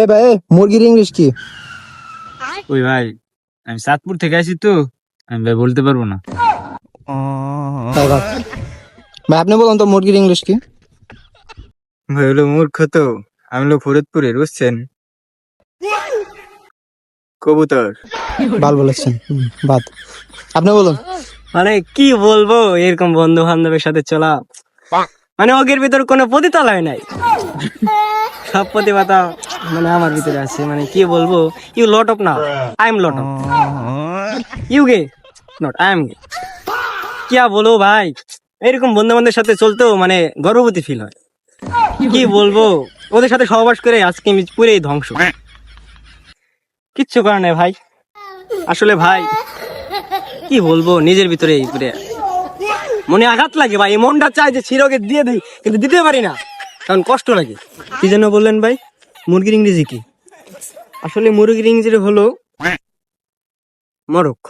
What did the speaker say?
এ ভাই মুরগির ইংলিশ কি? ওই ভাই, আমি চাঁদপুর থেকে আসি তো, আমি ভাই বলতে পারবো না। তাই ভাই ভাই আপনি বলুন তো মুরগির ইংলিশ কি? ভাই হলো মূর্খ তো, আমি হলো ফরিদপুরের, বুঝছেন? কবুতর। ভালো বলেছেন। বাদ আপনি বলুন। মানে কি বলবো, এরকম বন্ধু বান্ধবের সাথে চলা, মানে ওগের ভিতর কোনো প্রতিতলায় নাই, সব প্রতিভা মানে আমার ভিতরে আছে। মানে কি বলবো, ইউ লট অফ না, I am lot of, you gay not, I am gay. क्या বলবো ভাই, এরকম বন্ধু বান্ধবের সাথে চলতেও মানে গর্ববতী ফিল হয়। কি বলবো, ওদের সাথে সহবাস করে আজকে আমি পুরোই ধ্বংস, কিচ্ছু করার নাই ভাই। আসলে ভাই কি বলবো, নিজের ভিতরে পুরে মনে আঘাত লাগে ভাই, এই মনটা চায় যে ছিরকে দিয়ে দিই, কিন্তু দিতে পারি না, কারণ কষ্ট লাগে। কি যেন বললেন ভাই, মুরগির ইংরেজি কি? আসলে মুরগির ইংরেজি হলো মরক।